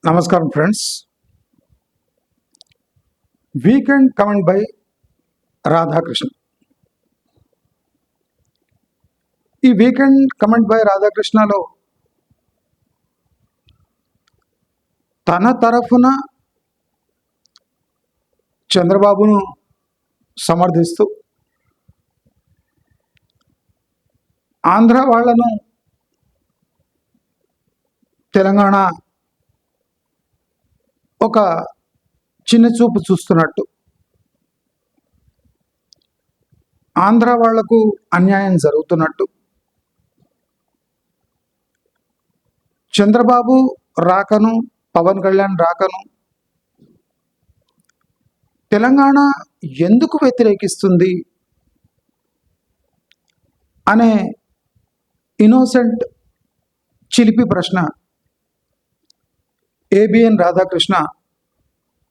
నమస్కారం friends. Weekend comment by Radhakrishna. ఈ weekend comment by రాధాకృష్ణలో తన తరఫున చంద్రబాబును సమర్థిస్తూ ఆంధ్ర వాళ్లను తెలంగాణ ఒక చిన్న చూపు చూస్తున్నట్టు, ఆంధ్ర వాళ్లకు అన్యాయం జరుగుతున్నట్టు, చంద్రబాబు రాకను, పవన్ కళ్యాణ్ రాకను తెలంగాణ ఎందుకు వ్యతిరేకిస్తుంది అనే ఇన్నోసెంట్ చిలిపి ప్రశ్న ఏబిఎన్ రాధాకృష్ణ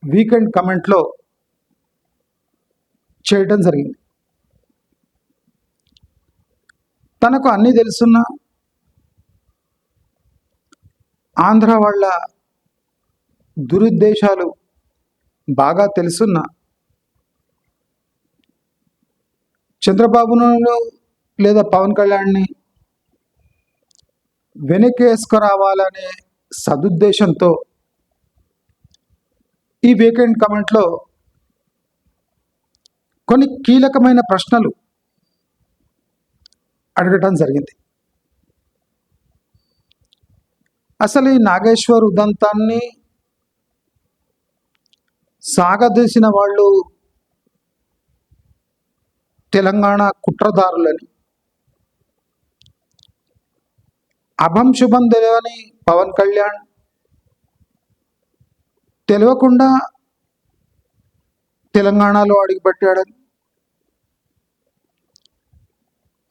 వీకెండ్ కమెంట్లో చేయటం జరిగింది. తనకు అన్నీ తెలుసున్న, ఆంధ్ర వాళ్ళ దురుద్దేశాలు బాగా తెలుసున్న చంద్రబాబును లేదా పవన్ కళ్యాణ్ని వెనక్కి వేసుకురావాలనే సదుద్దేశంతో ఈ వీకెండ్ కమెంట్లో కొన్ని కీలకమైన ప్రశ్నలు అడగటం జరిగింది. అసలు ఈ నాగేశ్వర్ ఉదంతాన్ని సాగదీసిన వాళ్ళు తెలంగాణ కుట్రదారులని, అభం శుభం తెలియని పవన్ కళ్యాణ్ తెలియకుండా తెలంగాణలో అడుగుపెట్టాడని,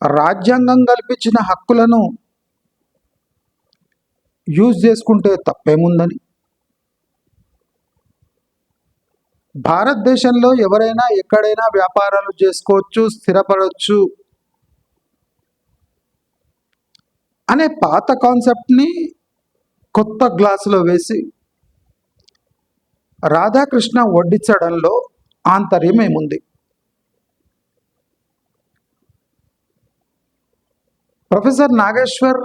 రాజ్యాంగం కల్పించిన హక్కులను యూజ్ చేసుకుంటే తప్పేముందని, భారతదేశంలో ఎవరైనా ఎక్కడైనా వ్యాపారాలు చేసుకోవచ్చు, స్థిరపడవచ్చు అనే పాత కాన్సెప్ట్ని కొత్త గ్లాసులో వేసి రాధాకృష్ణ వడ్డించడంలో ఆంతర్యం ఏముంది? ప్రొఫెసర్ నాగేశ్వర్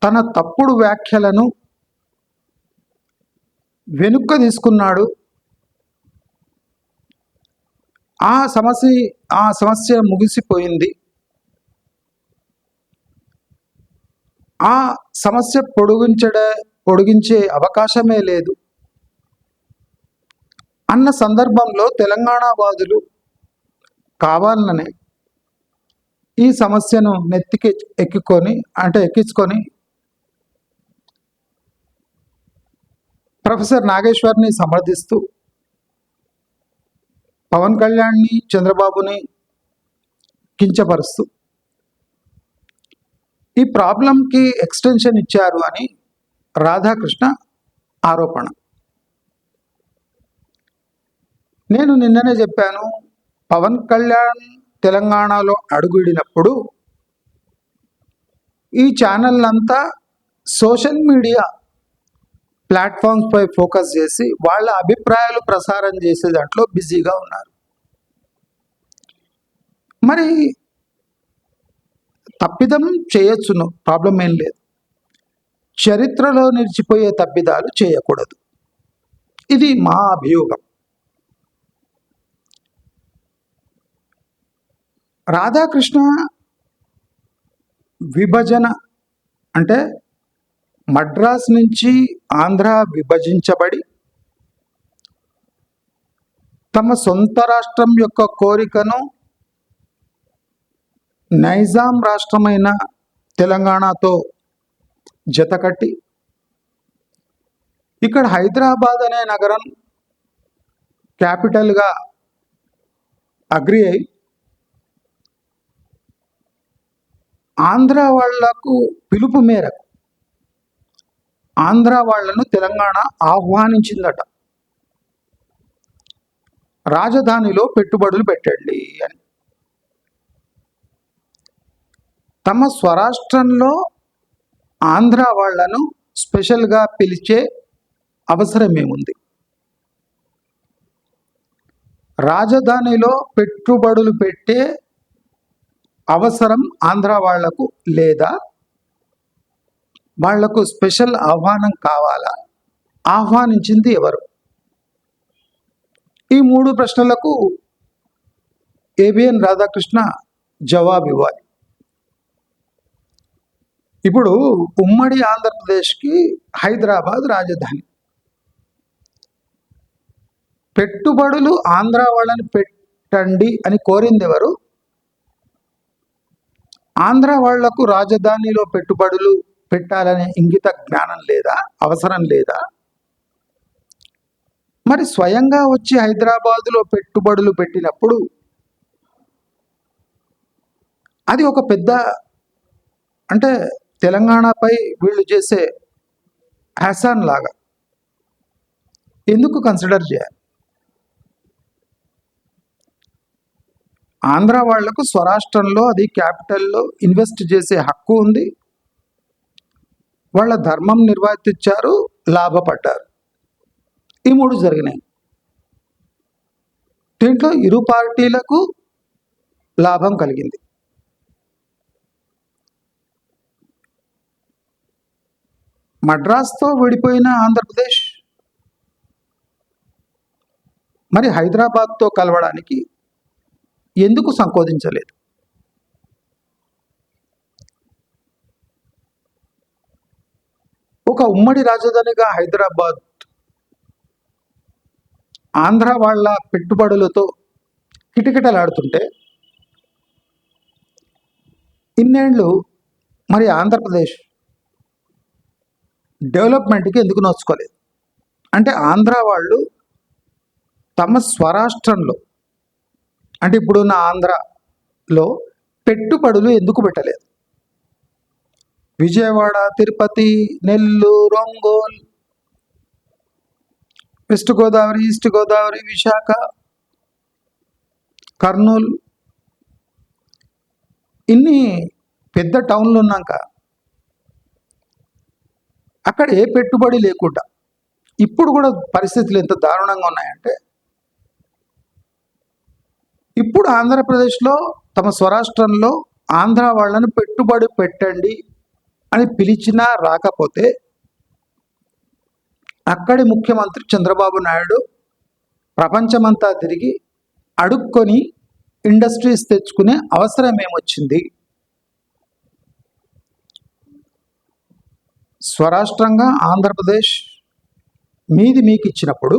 తన తప్పుడు వ్యాఖ్యలను వెనుక తీసుకున్నాడు. ఆ సమస్య ముగిసిపోయింది. ఆ సమస్య పొడిగించే అవకాశమే లేదు అన్న సందర్భంలో తెలంగాణ వాదులు కావాలనే ఈ సమస్యను ఎక్కించుకొని ప్రొఫెసర్ నాగేశ్వర్ని సమర్థిస్తూ పవన్ కళ్యాణ్ని, చంద్రబాబుని కించపరుస్తూ ఈ ప్రాబ్లంకి ఎక్స్టెన్షన్ ఇచ్చారు అని రాధాకృష్ణ ఆరోపణ. నేను నిన్ననే చెప్పాను, పవన్ కళ్యాణ్ తెలంగాణలో అడుగుడినప్పుడు ఈ ఛానళ్ళంతా సోషల్ మీడియా ప్లాట్ఫామ్స్పై ఫోకస్ చేసి వాళ్ళ అభిప్రాయాలు ప్రసారం చేసే దాంట్లో బిజీగా ఉన్నారు. మరి తప్పిదం చేయొచ్చును, ప్రాబ్లం ఏం లేదు. చరిత్రలో నిలిచిపోయే తప్పిదాలు చేయకూడదు. ఇది మా అభియోగం. రాధాకృష్ణ విభజన అంటే మద్రాస్ నుంచి ఆంధ్ర విభజించబడి తమ సొంత రాష్ట్రం యొక్క కోరికను నైజాం రాష్ట్రమైన తెలంగాణతో జతకట్టి ఇక్కడ హైదరాబాద్ అనే నగరం క్యాపిటల్గా అగ్రి అయి ఆంధ్ర వాళ్లకు పిలుపు మేరకు ఆంధ్ర వాళ్లను తెలంగాణ ఆహ్వానించిందట. రాజధానిలో పెట్టుబడులు పెట్టండి అని. తమ స్వరాష్ట్రంలో ఆంధ్ర వాళ్లను స్పెషల్గా పిలిచే అవసరం ఏముంది? రాజధానిలో పెట్టుబడులు పెట్టే అవసరం ఆంధ్ర వాళ్లకు లేదా? వాళ్లకు స్పెషల్ ఆహ్వానం కావాలా? ఆహ్వానించింది ఎవరు? ఈ 3 ప్రశ్నలకు ఏబిఎన్ రాధాకృష్ణ జవాబు ఇవ్వాలి. ఇప్పుడు ఉమ్మడి ఆంధ్రప్రదేశ్కి హైదరాబాద్ రాజధాని. పెట్టుబడులు ఆంధ్ర వాళ్ళని పెట్టండి అని కోరింది ఎవరు? ఆంధ్ర వాళ్లకు రాజధానిలో పెట్టుబడులు పెట్టాలనే ఇంగిత జ్ఞానం లేదా? అవసరం లేదా? మరి స్వయంగా వచ్చి హైదరాబాదులో పెట్టుబడులు పెట్టినప్పుడు అది ఒక పెద్ద, అంటే తెలంగాణపై వీళ్ళు చేసే హ్యాసాన్ లాగా ఎందుకు కన్సిడర్ చేయాలి? ఆంధ్ర వాళ్లకు స్వరాష్ట్రంలో, అది క్యాపిటల్లో ఇన్వెస్ట్ చేసే హక్కు ఉంది. వాళ్ళ ధర్మం నిర్వర్తించారు, లాభపడ్డారు. ఈ 3 జరిగినాయి. దీంట్లో ఇరు పార్టీలకు లాభం కలిగింది. మద్రాస్తో విడిపోయిన ఆంధ్రప్రదేశ్ మరి హైదరాబాద్తో కలవడానికి ఎందుకు సంకోచించలేదు? ఒక ఉమ్మడి రాజధానిగా హైదరాబాద్ ఆంధ్ర వాళ్ళ పెట్టుబడులతో కిటకిటలాడుతుంటే ఇన్నేళ్ళు మరి ఆంధ్రప్రదేశ్ డెవలప్మెంట్కి ఎందుకు నోచుకోలేదు? అంటే ఆంధ్ర వాళ్ళు తమ స్వరాష్ట్రంలో, అంటే ఇప్పుడున్న ఆంధ్రలో పెట్టుబడులు ఎందుకు పెట్టలేదు? విజయవాడ, తిరుపతి, నెల్లూరు, ఒంగోలు, వెస్ట్ గోదావరి, ఈస్ట్ గోదావరి, విశాఖ, కర్నూలు, ఇన్ని పెద్ద టౌన్లు ఉన్నాక అక్కడ ఏ పెట్టుబడి లేకుండా ఇప్పుడు కూడా పరిస్థితులు ఎంత దారుణంగా ఉన్నాయంటే, ఇప్పుడు ఆంధ్రప్రదేశ్లో తమ స్వరాష్ట్రంలో ఆంధ్ర వాళ్ళని పెట్టుబడి పెట్టండి అని పిలిచినా రాకపోతే అక్కడి ముఖ్యమంత్రి చంద్రబాబు నాయుడు ప్రపంచమంతా తిరిగి అడుక్కొని ఇండస్ట్రీస్ తెచ్చుకునే అవసరం ఏమొచ్చింది? స్వరాష్ట్రంగా ఆంధ్రప్రదేశ్ మీది మీకు ఇచ్చినప్పుడు,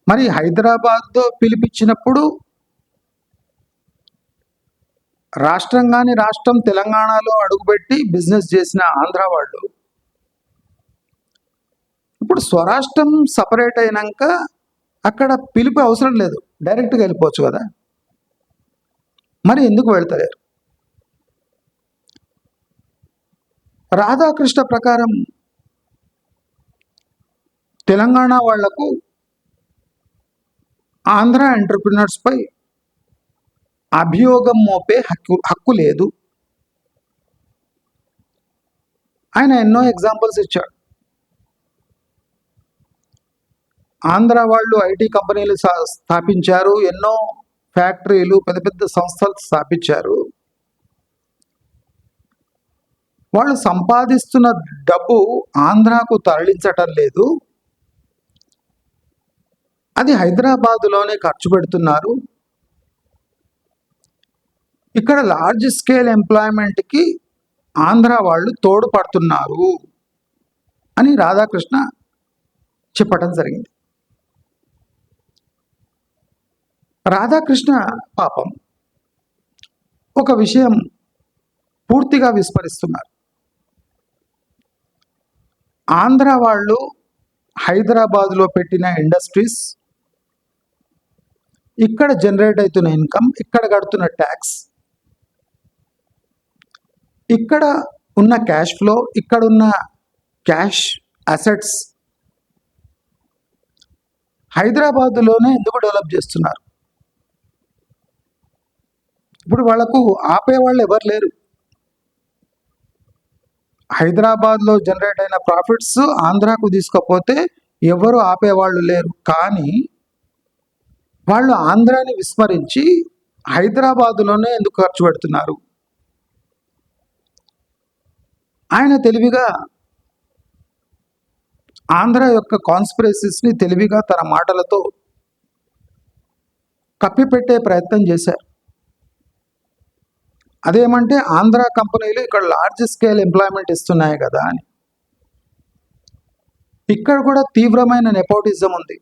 మరి హైదరాబాద్తో పిలిపించినప్పుడు రాష్ట్రంగాని రాష్ట్రం తెలంగాణలో అడుగుపెట్టి బిజినెస్ చేసిన ఆంధ్ర వాళ్ళు ఇప్పుడు స్వరాష్ట్రం సపరేట్ అయినాక అక్కడ పిలుపు అవసరం లేదు, డైరెక్ట్గా వెళ్ళిపోవచ్చు కదా. మరి ఎందుకు వెళ్తలేరు? రాధాకృష్ణ ప్రకారం తెలంగాణ వాళ్లకు ఆంధ్ర ఎంటర్ప్రినర్స్పై అభియోగం మోపే హక్కు లేదు. ఆయన ఎన్నో ఎగ్జాంపుల్స్ ఇచ్చాడు. ఆంధ్ర వాళ్ళు ఐటీ కంపెనీలు స్థాపించారు, ఎన్నో ఫ్యాక్టరీలు, పెద్ద పెద్ద సంస్థలు స్థాపించారు. వాళ్ళు సంపాదిస్తున్న డబ్బు ఆంధ్రాకు తరలించటం లేదు, అది హైదరాబాదులోనే ఖర్చు పెడుతున్నారు. ఇక్కడ లార్జ్ స్కేల్ ఎంప్లాయ్మెంట్కి ఆంధ్ర వాళ్ళు తోడ్పడుతున్నారు అని రాధాకృష్ణ చెప్పడం జరిగింది. రాధాకృష్ణ పాపం ఒక విషయం పూర్తిగా విస్మరిస్తున్నారు. ఆంధ్ర వాళ్ళు హైదరాబాద్లో పెట్టిన ఇండస్ట్రీస్, ఇక్కడ జనరేట్ అవుతున్న ఇన్కమ్, ఇక్కడ కడుతున్న ట్యాక్స్, ఇక్కడ ఉన్న క్యాష్ ఫ్లో, ఇక్కడున్న క్యాష్ అసెట్స్ హైదరాబాద్లోనే ఎందుకు డెవలప్ చేస్తున్నారు? ఇప్పుడు వాళ్లకు ఆపేవాళ్ళు ఎవరు లేరు. హైదరాబాద్లో జనరేట్ అయిన ప్రాఫిట్స్ ఆంధ్రాకు తీసుకపోతే ఎవరు ఆపేవాళ్ళు లేరు. కానీ వాళ్ళు ఆంధ్రాని విస్మరించి హైదరాబాదులోనే ఎందుకు ఖర్చు పెడుతున్నారు? ఆయన తెలివిగా ఆంధ్ర యొక్క కాన్స్పిరసీస్ని తెలివిగా తన మాటలతో కప్పిపెట్టే ప్రయత్నం చేశారు. అదేమంటే ఆంధ్ర కంపెనీలు ఇక్కడ లార్జ్ స్కేల్ ఎంప్లాయ్మెంట్ ఇస్తున్నాయి కదా అని. ఇక్కడ కూడా తీవ్రమైన నెపోటిజం ఉంది.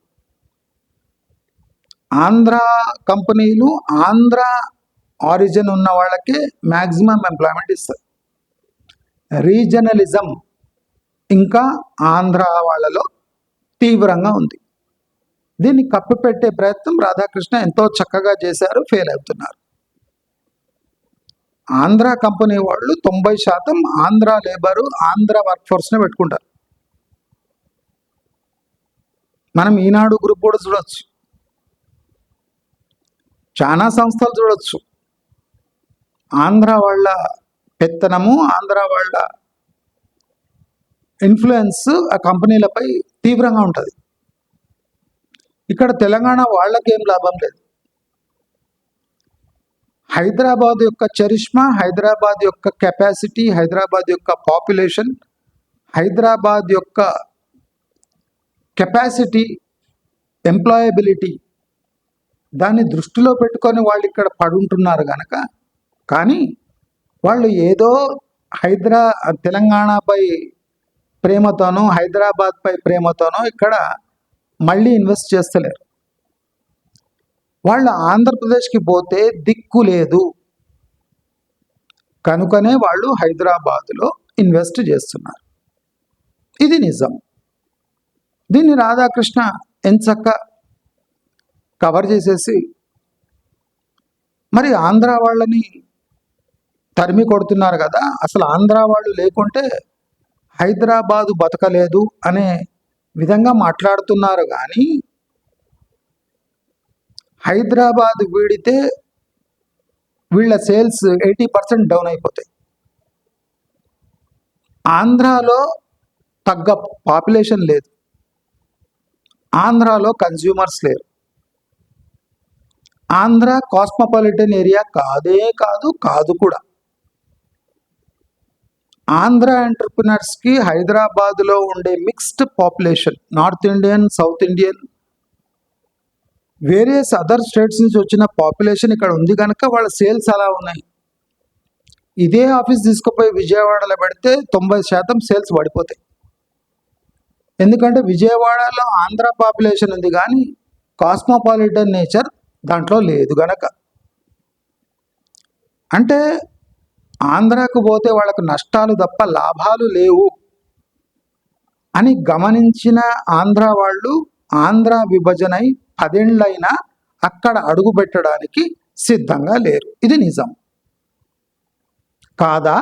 ఆంధ్ర కంపెనీలు ఆంధ్ర ఆరిజిన్ ఉన్న వాళ్ళకే మ్యాక్సిమం ఎంప్లాయ్మెంట్ ఇస్తారు. రీజనలిజం ఇంకా ఆంధ్ర వాళ్ళలో తీవ్రంగా ఉంది. దీన్ని కప్పిపెట్టే ప్రయత్నం రాధాకృష్ణ ఎంతో చక్కగా చేశారు, ఫెయిల్ అవుతున్నారు. ఆంధ్ర కంపెనీ వాళ్ళు 90% ఆంధ్ర లేబరు, ఆంధ్ర వర్క్ ఫోర్స్నే పెట్టుకుంటారు. మనం ఈనాడు గ్రూప్ కూడా చూడొచ్చు, చాలా సంస్థలు చూడొచ్చు. ఆంధ్ర వాళ్ళ పెత్తనము, ఆంధ్ర వాళ్ళ ఇన్ఫ్లుయెన్స్ ఆ కంపెనీలపై తీవ్రంగా ఉంటుంది. ఇక్కడ తెలంగాణ వాళ్ళకేం లాభం లేదు. హైదరాబాద్ యొక్క చరిష్మా, హైదరాబాద్ యొక్క కెపాసిటీ, హైదరాబాద్ యొక్క పాపులేషన్, హైదరాబాద్ యొక్క కెపాసిటీ, ఎంప్లాయబిలిటీ, దాన్ని దృష్టిలో పెట్టుకొని వాళ్ళు ఇక్కడ పడుంటున్నారు కనుక. కానీ వాళ్ళు ఏదో తెలంగాణపై ప్రేమతోనో, హైదరాబాద్పై ప్రేమతోనో ఇక్కడ మళ్ళీ ఇన్వెస్ట్ చేస్తలేరు. వాళ్ళు ఆంధ్రప్రదేశ్కి పోతే దిక్కు లేదు కనుకనే వాళ్ళు హైదరాబాదులో ఇన్వెస్ట్ చేస్తున్నారు. ఇది నిజం. దీన్ని రాధాకృష్ణ ఎంచక్క కవర్ చేసేసి మరి ఆంధ్ర వాళ్ళని తరిమి కొడుతున్నారు కదా. అసలు ఆంధ్ర వాళ్ళు లేకుంటే హైదరాబాదు బతకలేదు అనే విధంగా మాట్లాడుతున్నారు. కానీ హైదరాబాద్ వీడితే వీళ్ళ సేల్స్ 80% డౌన్ అయిపోతాయి. ఆంధ్రాలో తగ్గ పాపులేషన్ లేదు, ఆంధ్రాలో కన్జ్యూమర్స్ లేరు. ఆంధ్ర కాస్మోపాలిటన్ ఏరియా కాదు కూడా. ఆంధ్ర ఎంటర్ప్రినర్స్కి హైదరాబాద్లో ఉండే mixed population, north Indian, south Indian, various other states నుంచి వచ్చిన పాపులేషన్ ఇక్కడ ఉంది కనుక వాళ్ళ సేల్స్ అలా ఉన్నాయి. ఇదే ఆఫీస్ తీసుకుపోయి విజయవాడలో పెడితే 90% సేల్స్ పడిపోతాయి. ఎందుకంటే విజయవాడలో ఆంధ్ర పాపులేషన్ ఉంది కానీ కాస్మోపాలిటన్ నేచర్ దాంట్లో లేదు గనక. అంటే ఆంధ్రాకు పోతే వాళ్ళకు నష్టాలు తప్ప లాభాలు లేవు అని గమనించిన ఆంధ్ర వాళ్ళు ఆంధ్ర విభజనై 10 ఏళ్ళైనా అక్కడ అడుగు పెట్టడానికి సిద్ధంగా లేరు. ఇది నిజం కాదా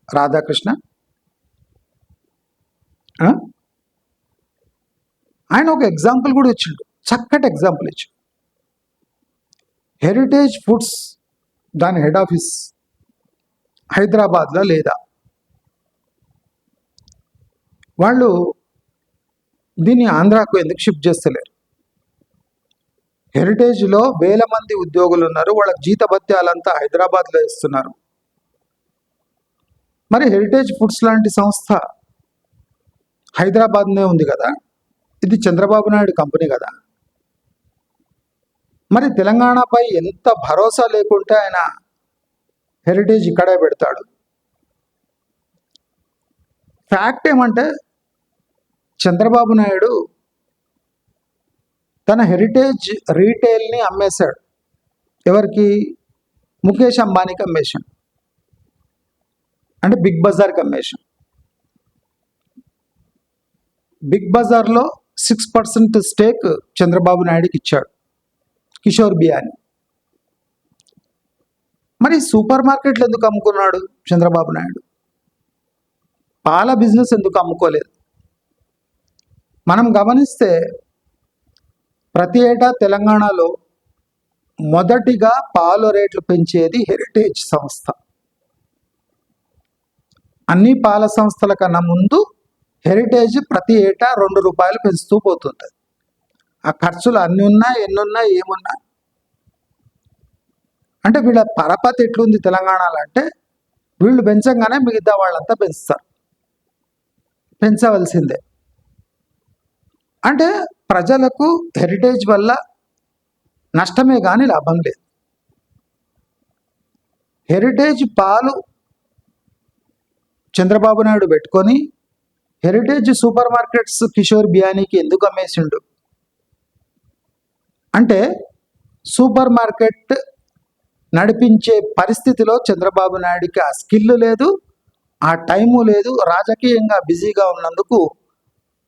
రాధాకృష్ణ? ఆయన ఒక ఎగ్జాంపుల్ కూడా ఇచ్చిండు, చక్కటి ఎగ్జాంపుల్ ఇచ్చిండు. హెరిటేజ్ ఫుడ్స్ దాని హెడ్ ఆఫీస్ హైదరాబాద్లో లేదా? వాళ్ళు దీన్ని ఆంధ్రాకు ఎందుకు షిఫ్ట్ చేస్తలేరు? హెరిటేజ్లో వేల మంది ఉద్యోగులు ఉన్నారు, వాళ్ళకి జీతభత్యాలంతా హైదరాబాద్లో ఇస్తున్నారు. మరి హెరిటేజ్ ఫుడ్స్ లాంటి సంస్థ హైదరాబాద్నే ఉంది కదా, ఇది చంద్రబాబు నాయుడు కంపెనీ కదా. మరి తెలంగాణపై ఎంత భరోసా లేకుంటే ఆయన హెరిటేజ్ ఇక్కడే పెడతాడు. ఫ్యాక్ట్ ఏమంటే చంద్రబాబు నాయుడు తన హెరిటేజ్ రీటైల్ని అమ్మేశాడు. ఎవరికి? ముఖేష్ అంబానీకి అమ్మేశాడు, అంటే బిగ్ బజార్కి అమ్మేశాడు. బిగ్ బజార్లో 6% స్టేక్ చంద్రబాబు నాయుడుకి ఇచ్చాడు కిషోర్ బియాని. మరి సూపర్ మార్కెట్లు ఎందుకు అమ్ముకున్నాడు చంద్రబాబు నాయుడు? పాల బిజినెస్ ఎందుకు అమ్ముకోలేదు? మనం గమనిస్తే ప్రతి ఏటా తెలంగాణలో మొదటిగా పాల రేట్లు పెంచేది హెరిటేజ్ సంస్థ. అన్ని పాల సంస్థల కన్నా ముందు హెరిటేజ్ ప్రతి ఏటా ₹2 పెంచుతూ పోతుంది. ఆ ఖర్చులు అన్ని ఉన్నా ఎన్నున్నా ఏమున్నా అంటే వీళ్ళ పరపతి ఎట్లుంది తెలంగాణలో అంటే వీళ్ళు పెంచంగానే మిగతా వాళ్ళంతా పెంచుతారు. పెంచవలసిందే. అంటే ప్రజలకు హెరిటేజ్ వల్ల నష్టమే కానీ లాభం లేదు. హెరిటేజ్ పాలు చంద్రబాబు నాయుడు పెట్టుకొని హెరిటేజ్ సూపర్ మార్కెట్స్ కిషోర్ బియానీకి ఎందుకు అమ్మేసిండు అంటే సూపర్ మార్కెట్ నడిపించే పరిస్థితిలో చంద్రబాబు నాయుడికి ఆ స్కిల్ లేదు, ఆ టైము లేదు, రాజకీయంగా బిజీగా ఉన్నందుకు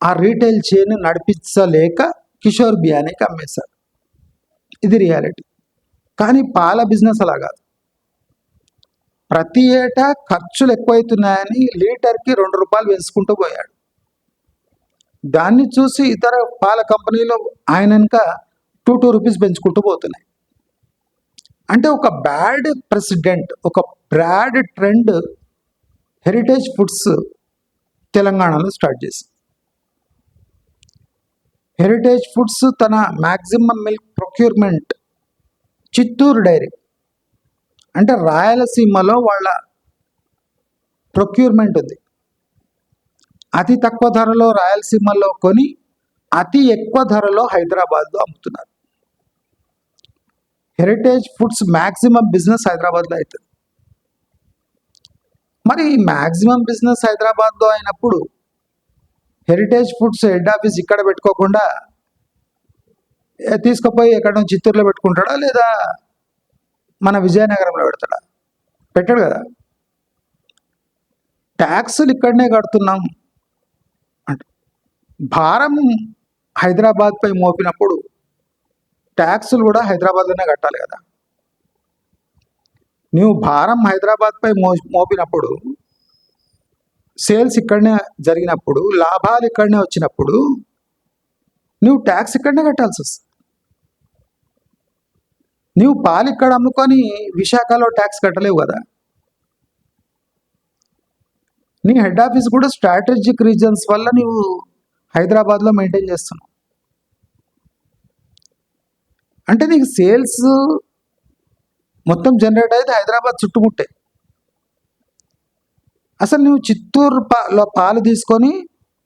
ఆ రీటైల్ చైన్ నడిపించలేక కిషోర్ బియానీకి అమ్మేశారు. ఇది రియాలిటీ. కానీ పాల బిజినెస్ అలా కాదు. ప్రతి ఏటా ఖర్చులు ఎక్కువైతున్నాయని లీటర్కి ₹2 పెంచుకుంటూ పోయాడు. దాన్ని చూసి ఇతర పాల కంపెనీలు ఆయన వెనుక ₹2 పెంచుకుంటూ పోతున్నాయి. అంటే ఒక బ్యాడ్ ప్రెసిడెంట్, ఒక బ్యాడ్ ట్రెండ్ హెరిటేజ్ ఫుడ్స్ తెలంగాణలో స్టార్ట్ చేసింది. హెరిటేజ్ ఫుడ్స్ తన maximum milk procurement Chittoor dairy అంటే రాయలసీమలో వాళ్ళ ప్రొక్యూర్మెంట్ ఉంది. అతి తక్కువ ధరలో రాయలసీమలో కొని అతి ఎక్కువ ధరలో హైదరాబాద్లో అమ్ముతున్నారు. హెరిటేజ్ ఫుడ్స్ మ్యాక్సిమం బిజినెస్ హైదరాబాద్లో అవుతుంది. మరి మ్యాక్సిమం బిజినెస్ హైదరాబాద్లో అయినప్పుడు హెరిటేజ్ ఫుడ్స్ హెడ్ ఆఫీస్ ఇక్కడ పెట్టుకోకుండా తీసుకుపోయి ఎక్కడో చిత్తూరులో పెట్టుకుంటాడా లేదా మన విజయనగరంలో పెడతాడా? పెట్టాడు కదా. ట్యాక్సులు ఇక్కడనే కడుతున్నాం అంటే భారం హైదరాబాద్పై మోపినప్పుడు ట్యాక్సులు కూడా హైదరాబాద్లోనే కట్టాలి కదా. నువ్వు భారం హైదరాబాద్పై మోపినప్పుడు సేల్స్ ఇక్కడనే జరిగినప్పుడు లాభాలు ఇక్కడనే వచ్చినప్పుడు నువ్వు ట్యాక్స్ ఇక్కడనే కట్టాల్సి వస్తుంది. నువ్వు పాలు ఇక్కడ అమ్ముకొని విశాఖలో ట్యాక్స్ కట్టలేవు కదా. నీ హెడ్ ఆఫీస్ కూడా స్ట్రాటజిక్ రీజన్స్ వల్ల నువ్వు హైదరాబాద్లో మెయింటైన్ చేస్తున్నావు. అంటే నీకు సేల్స్ మొత్తం జనరేట్ అయితే హైదరాబాద్ చుట్టుముట్టే. అసలు నువ్వు చిత్తూరులో పాలు తీసుకొని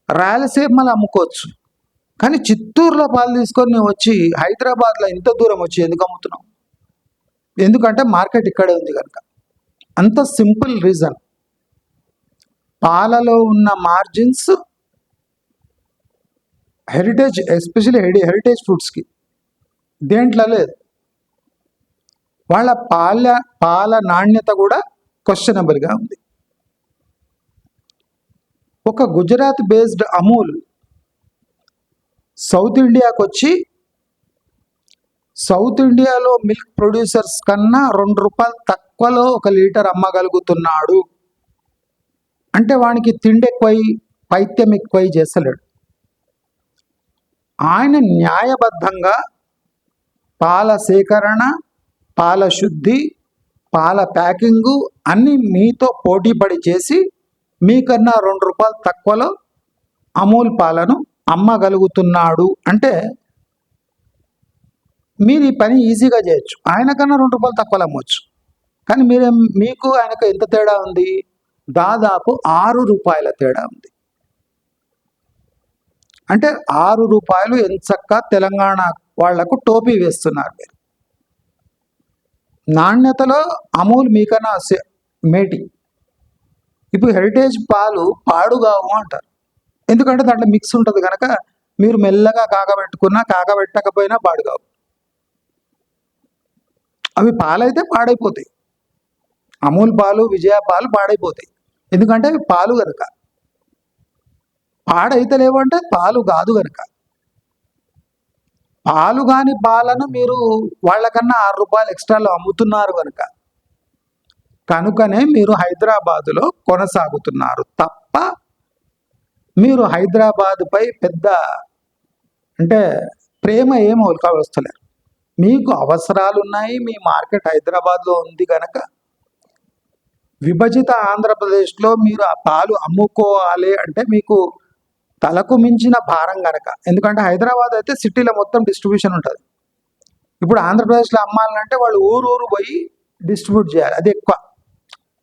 రాయలసీమలో అమ్ముకోవచ్చు, కానీ చిత్తూరులో పాలు తీసుకొని నువ్వు వచ్చి హైదరాబాద్లో ఇంత దూరం వచ్చి ఎందుకు అమ్ముతున్నావు? ఎందుకంటే మార్కెట్ ఇక్కడే ఉంది కనుక. అంత సింపుల్ రీజన్. పాలలో ఉన్న మార్జిన్స్ హెరిటేజ్, ఎస్పెషల్లీ హెరిటేజ్ ఫుడ్స్కి దేంట్లో లేదు. వాళ్ళ పాల నాణ్యత కూడా క్వశ్చనబుల్గా ఉంది. ఒక గుజరాత్ బేస్డ్ అమూల్ సౌత్ ఇండియాకి వచ్చి సౌత్ ఇండియాలో మిల్క్ ప్రొడ్యూసర్స్ కన్నా ₹2 తక్కువలో 1 లీటర్ అమ్మగలుగుతున్నాడు అంటే వానికి తిండి ఎక్కువై పైత్యం ఎక్కువై చేస్తలేడు. ఆయన న్యాయబద్ధంగా పాల సేకరణ, పాల శుద్ధి, పాల ప్యాకింగు అన్నీ మీతో పోటీపడి చేసి మీకన్నా ₹2 తక్కువలో అమూల్ పాలను అమ్మగలుగుతున్నాడు అంటే మీరు ఈ పని ఈజీగా చేయొచ్చు. ఆయనకన్నా ₹2 తక్కువలో అమ్మవచ్చు. కానీ మీకు ఆయనకు ఎంత తేడా ఉంది? దాదాపు ₹6 తేడా ఉంది. అంటే ₹6 ఎంచక్క తెలంగాణ వాళ్లకు టోపీ వేస్తున్నారు మీరు. నాణ్యతలో అమూల్ మీకన్నా మేటి. ఇప్పుడు హెరిటేజ్ పాలు పాడుగావు అంటారు. ఎందుకంటే దాంట్లో మిక్స్ ఉంటుంది కనుక మీరు మెల్లగా కాగబెట్టుకున్నా కాగబెట్టకపోయినా పాడుగావు. అవి పాలైతే పాడైపోతాయి. అమూల్ పాలు, విజయ పాలు పాడైపోతాయి. ఎందుకంటే అవి పాలు కనుక. పాడైతే లేవంటే పాలు కాదు కనుక. పాలు కాని పాలను మీరు వాళ్ళకన్నా ₹6 ఎక్స్ట్రాలో అమ్ముతున్నారు కనుకనే మీరు హైదరాబాదులో కొనసాగుతున్నారు తప్ప మీరు హైదరాబాదుపై పెద్ద అంటే ప్రేమ ఏమో వస్తలేరు. మీకు అవసరాలు ఉన్నాయి, మీ మార్కెట్ హైదరాబాద్లో ఉంది కనుక విభజిత ఆంధ్రప్రదేశ్లో మీరు ఆ పాలు అమ్ముకోవాలి అంటే మీకు తలకు మించిన భారం కనుక. ఎందుకంటే హైదరాబాద్ అయితే సిటీలో మొత్తం డిస్ట్రిబ్యూషన్ ఉంటుంది. ఇప్పుడు ఆంధ్రప్రదేశ్లో అమ్మాలంటే వాళ్ళు ఊరు పోయి డిస్ట్రిబ్యూట్ చేయాలి, అది ఎక్కువ.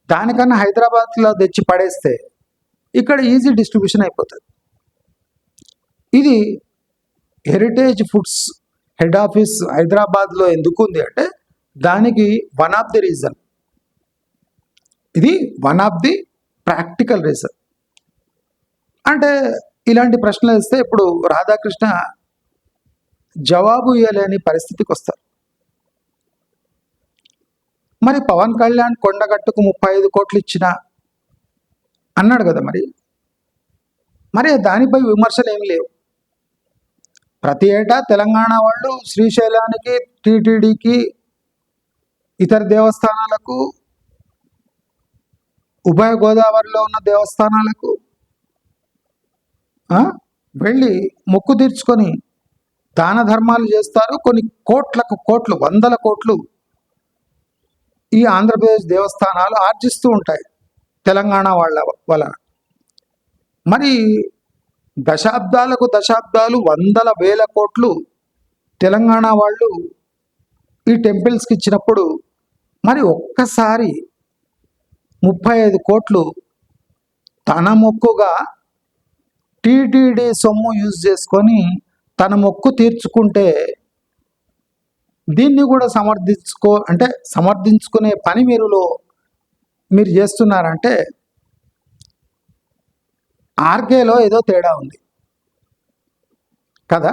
దానికన్నా హైదరాబాద్లో తెచ్చి పడేస్తే ఇక్కడ ఈజీ డిస్ట్రిబ్యూషన్ అయిపోతుంది. ఇది హెరిటేజ్ ఫుడ్స్ హెడ్ ఆఫీస్ హైదరాబాద్లో ఎందుకు ఉంది అంటే దానికి వన్ ఆఫ్ ది రీజన్, ఇది one of the practical reason. అంటే ఇలాంటి ప్రశ్నలు వేస్తే ఇప్పుడు రాధాకృష్ణ జవాబు ఇవ్వలేని పరిస్థితికి వస్తారు. మరి పవన్ కళ్యాణ్ కొండగట్టుకు 35 కోట్లు ఇచ్చిన అన్నాడు కదా, మరి దానిపై విమర్శలు ఏమి లేవు. ప్రతి ఏటా తెలంగాణ వాళ్ళు శ్రీశైలానికి, టీటీడీకి, ఇతర దేవస్థానాలకు, ఉభయ గోదావరిలో ఉన్న దేవస్థానాలకు వెళ్ళి మొక్కు తీర్చుకొని దాన ధర్మాలు చేస్తారు. కొన్ని కోట్లు, వందల కోట్లు ఈ ఆంధ్రప్రదేశ్ దేవస్థానాలు ఆర్జిస్తూ ఉంటాయి తెలంగాణ వాళ్ళ వలన. మరి దశాబ్దాలు వందల వేల కోట్లు తెలంగాణ వాళ్ళు ఈ టెంపుల్స్కి ఇచ్చినప్పుడు మరి ఒక్కసారి 35 కోట్లు తన మొక్కుగా టీటీడీ సొమ్ము యూజ్ చేసుకొని తన మొక్కు తీర్చుకుంటే దీన్ని కూడా సమర్థించుకునే పని మీరు చేస్తున్నారంటే ఆర్కేలో ఏదో తేడా ఉంది కదా.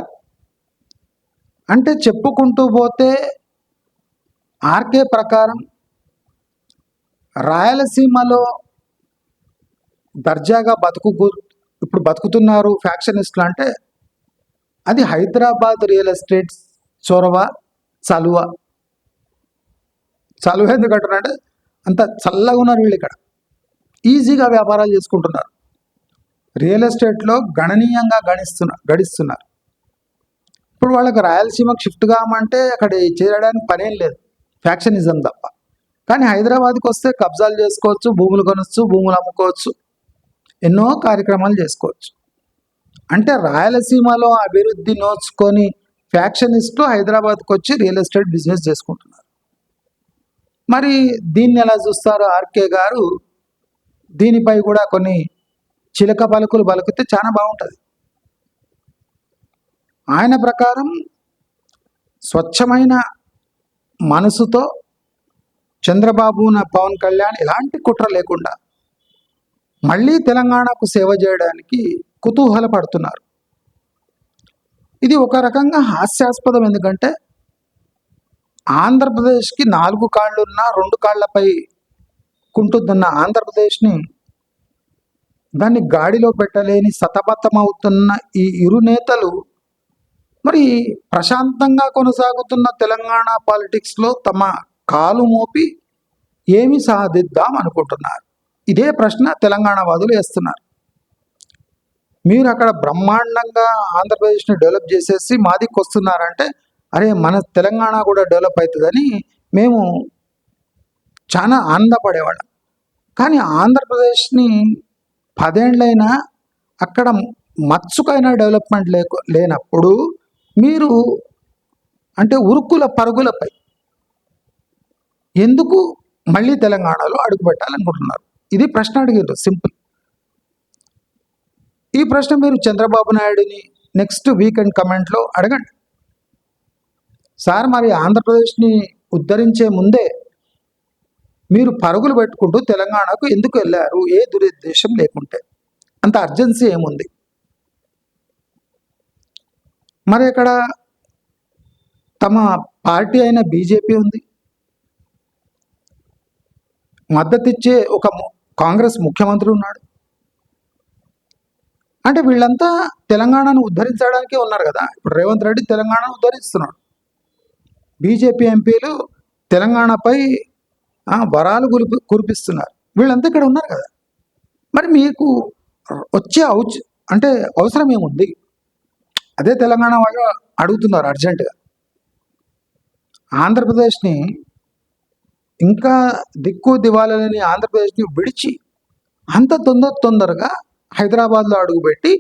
అంటే చెప్పుకుంటూ పోతే ఆర్కే ప్రకారం రాయలసీమలో దర్జాగా ఇప్పుడు బతుకుతున్నారు ఫ్యాక్షనిస్టులు అంటే అది హైదరాబాద్ రియల్ ఎస్టేట్ చొరవ, చలువ ఎందుకంటారంటే అంత చల్లగా ఉన్నారు వీళ్ళు. ఇక్కడ ఈజీగా వ్యాపారాలు చేసుకుంటున్నారు, రియల్ ఎస్టేట్లో గణనీయంగా గడిస్తున్నారు. ఇప్పుడు వాళ్ళకి రాయలసీమకు షిఫ్ట్ కామంటే అక్కడ చేరడానికి పనేం లేదు, ఫ్యాక్షనిజం తప్ప. కానీ హైదరాబాద్కి వస్తే కబ్జాలు చేసుకోవచ్చు, భూములు కొనవచ్చు, భూములు అమ్ముకోవచ్చు, ఎన్నో కార్యక్రమాలు చేసుకోవచ్చు. అంటే రాయలసీమలో అభివృద్ధి నోచుకొని ఫ్యాక్షనిస్టులు హైదరాబాద్కి వచ్చి రియల్ ఎస్టేట్ బిజినెస్ చేసుకుంటున్నారు. మరి దీన్ని ఎలా చూస్తారు ఆర్కే గారు? దీనిపై కూడా కొన్ని చిలక పలుకులు పలికితే చాలా బాగుంటుంది. ఆయన ప్రకారం స్వచ్ఛమైన మనసుతో చంద్రబాబు పవన్ కళ్యాణ్ ఎలాంటి కుట్ర లేకుండా మళ్ళీ తెలంగాణకు సేవ చేయడానికి కుతూహలపడుతున్నారు. ఇది ఒక రకంగా హాస్యాస్పదం. ఎందుకంటే ఆంధ్రప్రదేశ్కి 4 కాళ్ళున్నా 2 కాళ్లపై కుంటున్న ఆంధ్రప్రదేశ్ని దాన్ని గాడిలో పెట్టలేని సతమతమవుతున్న ఈ ఇరు నేతలు మరి ప్రశాంతంగా కొనసాగుతున్న తెలంగాణ పాలిటిక్స్లో తమ కాలు మోపి ఏమి సాధిద్దాం అనుకుంటున్నారు? ఇదే ప్రశ్న తెలంగాణ వాదులు వేస్తున్నారు. మీరు అక్కడ బ్రహ్మాండంగా ఆంధ్రప్రదేశ్ని డెవలప్ చేసేసి మాదికి వస్తున్నారంటే అరే మన తెలంగాణ కూడా డెవలప్ అవుతుందని మేము చాలా ఆనందపడేవాళ్ళం. కానీ ఆంధ్రప్రదేశ్ని 10 ఏళ్ళైనా అక్కడ మచ్చుకైనా డెవలప్మెంట్ లేనప్పుడు మీరు అంటే ఉరుకుల పరుగులపై ఎందుకు మళ్ళీ తెలంగాణలో అడుగుపెట్టాలనుకుంటున్నారు? ఇది ప్రశ్న అడిగారు, సింపుల్. ఈ ప్రశ్న మీరు చంద్రబాబు నాయుడుని నెక్స్ట్ వీకెండ్ కమెంట్లో అడగండి. సార్ మరి ఆంధ్రప్రదేశ్ని ఉద్ధరించే ముందే మీరు పరుగులు పెట్టుకుంటూ తెలంగాణకు ఎందుకు వెళ్ళారు? ఏ దురుద్దేశం లేకుంటే అంత అర్జెన్సీ ఏముంది? మరి ఇక్కడ తమ పార్టీ అయిన బీజేపీ ఉంది, మద్దతిచ్చే ఒక కాంగ్రెస్ ముఖ్యమంత్రి ఉన్నాడు. అంటే వీళ్ళంతా తెలంగాణను ఉద్ధరించడానికే ఉన్నారు కదా. ఇప్పుడు రేవంత్ రెడ్డి తెలంగాణను ఉద్ధరిస్తున్నాడు, బీజేపీ ఎంపీలు తెలంగాణపై వరాలు కురిపిస్తున్నారు. వీళ్ళంతా ఇక్కడ ఉన్నారు కదా. మరి మీకు వచ్చే అంటే అవసరం ఏముంది? అదే తెలంగాణ వాళ్ళు అడుగుతున్నారు అర్జెంటుగా. ఆంధ్రప్రదేశ్ని ఇంకా దిక్కు దివాలని ఆంధ్రప్రదేశ్ని విడిచి అంత తొందరగా హైదరాబాద్లో అడుగుపెట్టి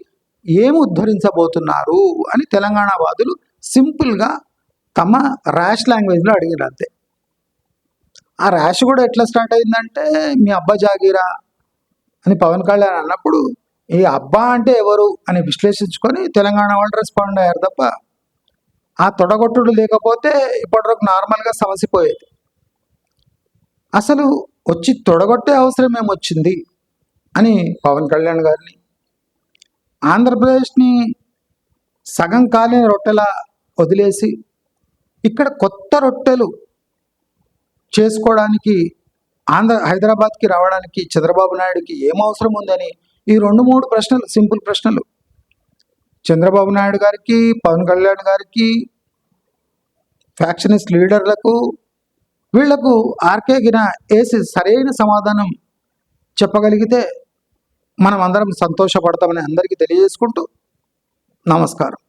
ఏమి ఉద్ధరించబోతున్నారు అని తెలంగాణ వాదులు సింపుల్గా తమ ర్యాష్ లాంగ్వేజ్లో అడిగిన అంతే. ఆ ర్యాష్ కూడా ఎట్లా స్టార్ట్ అయిందంటే మీ అబ్బా జాగీరా అని పవన్ కళ్యాణ్ అన్నప్పుడు ఈ అబ్బా అంటే ఎవరు అని విశ్లేషించుకొని తెలంగాణ వాళ్ళు రెస్పాండ్ అయ్యారు తప్ప ఆ తొడగొట్టుడు లేకపోతే ఇప్పటివరకు నార్మల్గా సమస్య పోయేది. అసలు వచ్చి తొడగొట్టే అవసరం ఏమొచ్చింది అని పవన్ కళ్యాణ్ గారిని, ఆంధ్రప్రదేశ్ని సగం కాలిన రొట్టెలా వదిలేసి ఇక్కడ కొత్త రొట్టెలు చేసుకోవడానికి హైదరాబాద్కి రావడానికి చంద్రబాబు నాయుడుకి ఏం అవసరం ఉందని ఈ 2-3 ప్రశ్నలు, సింపుల్ ప్రశ్నలు చంద్రబాబు నాయుడు గారికి, పవన్ కళ్యాణ్ గారికి, ఫ్యాక్షనిస్ట్ లీడర్లకు, వీళ్లకు ఆర్కే గిన వేసి సరైన సమాధానం చెప్పగలిగితే మనం అందరం సంతోషపడతామని అందరికీ తెలియజేసుకుంటూ నమస్కారం.